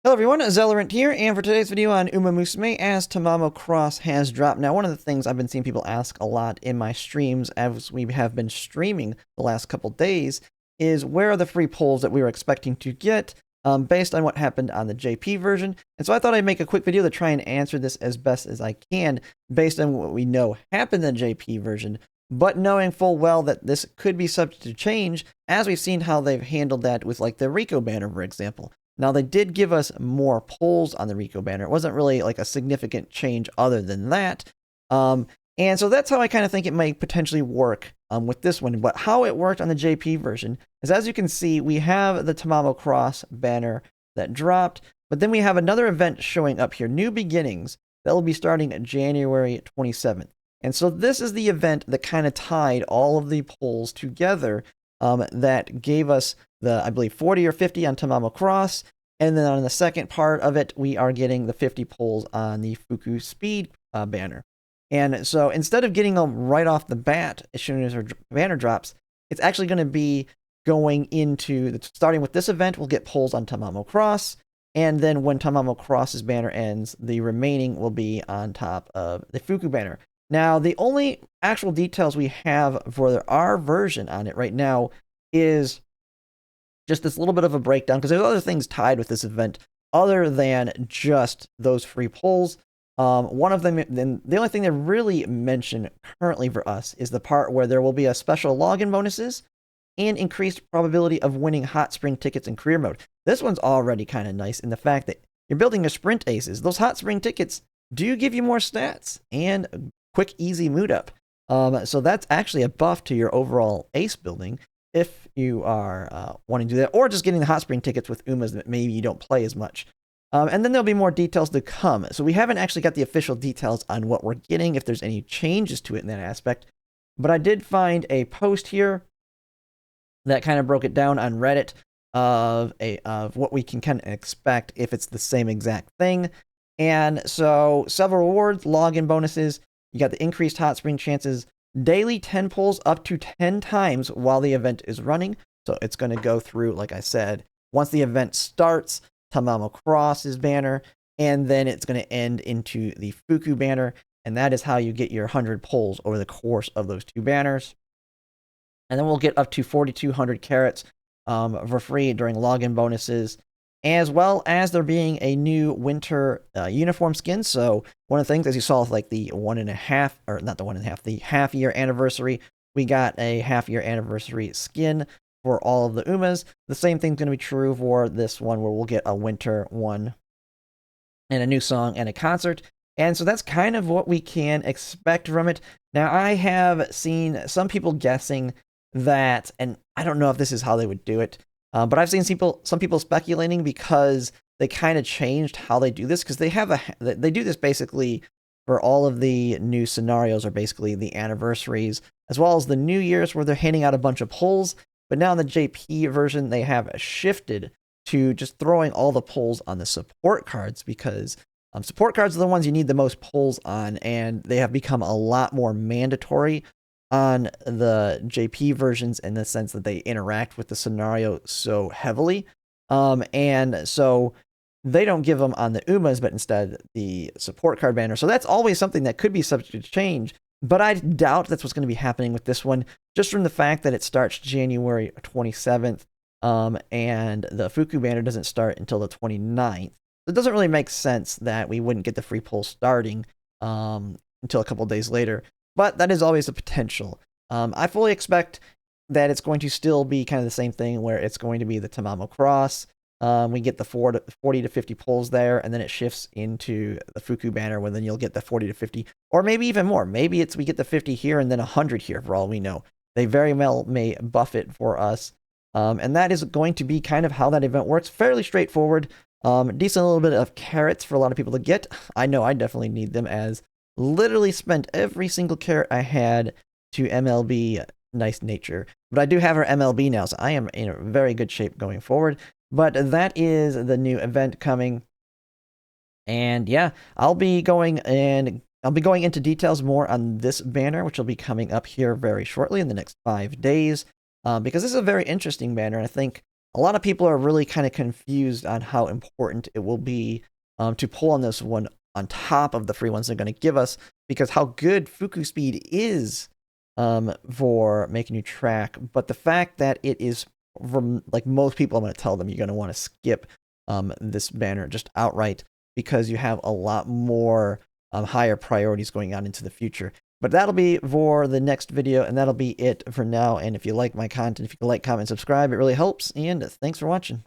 Hello everyone, Zellerant here, and for today's video on Umamusume, as Tamamo Cross has dropped. Now, one of the things I've been seeing people ask a lot in my streams as we have been streaming the last couple days is where are the free pulls that we were expecting to get based on what happened on the JP version. And so I thought I'd make a quick video to try and answer this as best as I can based on what we know happened in the JP version, but knowing full well that this could be subject to change as we've seen how they've handled that with like the Rico banner, for example. Now, they did give us more pulls on the Rico banner. It wasn't really like a significant change other than that. And so that's how I kind of think it might potentially work with this one. But how it worked on the JP version is, as you can see, we have the Tamamo Cross banner that dropped, but then we have another event showing up here, New Beginnings, that will be starting January 27th. And so this is the event that kind of tied all of the pulls together that gave us the, I believe, 40 or 50 on Tamamo Cross. And then on the second part of it, we are getting the 50 pulls on the Fuku Speed banner. And so instead of getting them right off the bat as soon as our banner drops, it's actually going to be going into, starting with this event, we'll get pulls on Tamamo Cross. And then when Tamamo Cross's banner ends, the remaining will be on top of the Fuku banner. Now, the only actual details we have for our version on it right now is just this little bit of a breakdown, because there's other things tied with this event other than just those free pulls. One of them, then the only thing they really mention currently for us is the part where there will be a special login bonuses and increased probability of winning hot spring tickets in career mode. This one's already kind of nice in the fact that you're building a sprint aces. Those hot spring tickets do give you more stats and quick, easy mood up. So that's actually a buff to your overall ace building if you are wanting to do that, or just getting the hot spring tickets with Umas that maybe you don't play as much. And then there'll be more details to come. So we haven't actually got the official details on what we're getting, if there's any changes to it in that aspect. But I did find a post here that kind of broke it down on Reddit of what we can kind of expect if it's the same exact thing. And so several rewards, login bonuses. You got the increased hot spring chances, daily 10 pulls up to 10 times while the event is running. So it's going to go through, like I said, once the event starts, Tamamo Cross's banner, and then it's going to end into the Fuku banner. And that is how you get your 100 pulls over the course of those two banners. And then we'll get up to 4,200 carats for free during login bonuses, as well as there being a new winter uniform skin. So one of the things, as you saw with like the the half year anniversary, we got a half year anniversary skin for all of the Umas. The same thing's going to be true for this one, where we'll get a winter one and a new song and a concert. And so that's kind of what we can expect from it. Now, I have seen some people guessing that, and I don't know if this is how they would do it, but I've seen some people speculating because they kind of changed how they do this, because they do this basically for all of the new scenarios, or basically the anniversaries, as well as the New Year's, where they're handing out a bunch of pulls. But now in the JP version, they have shifted to just throwing all the pulls on the support cards, because support cards are the ones you need the most pulls on, and they have become a lot more mandatory on the JP versions in the sense that they interact with the scenario so heavily. And so they don't give them on the Umas, but instead the support card banner. So that's always something that could be subject to change, but I doubt that's what's going to be happening with this one, just from the fact that it starts January 27th, and the Fuku banner doesn't start until the 29th. It doesn't really make sense that we wouldn't get the free pull starting until a couple days later. But that is always a potential. I fully expect that it's going to still be kind of the same thing, where it's going to be the Tamamo Cross. We get the 40 to 50 pulls there, and then it shifts into the Fuku banner, where then you'll get the 40 to 50, or maybe even more. Maybe we get the 50 here and then 100 here, for all we know. They very well may buff it for us. And that is going to be kind of how that event works. Fairly straightforward. Decent little bit of carrots for a lot of people to get. I know I definitely need them, as literally spent every single carrot I had to MLB Nice Nature. But I do have her MLB now, so I am in a very good shape going forward. But that is the new event coming. And yeah, I'll be going into details more on this banner, which will be coming up here very shortly in the next 5 days. Because this is a very interesting banner, and I think a lot of people are really kind of confused on how important it will be to pull on this one on top of the free ones they're going to give us, because how good Fuku Speed is for making you track, but the fact that it is, from like most people, I'm going to tell them you're going to want to skip this banner just outright, because you have a lot more higher priorities going on into the future. But that'll be for the next video, and that'll be it for now. And if you like my content, if you can like, comment, subscribe, it really helps. And thanks for watching.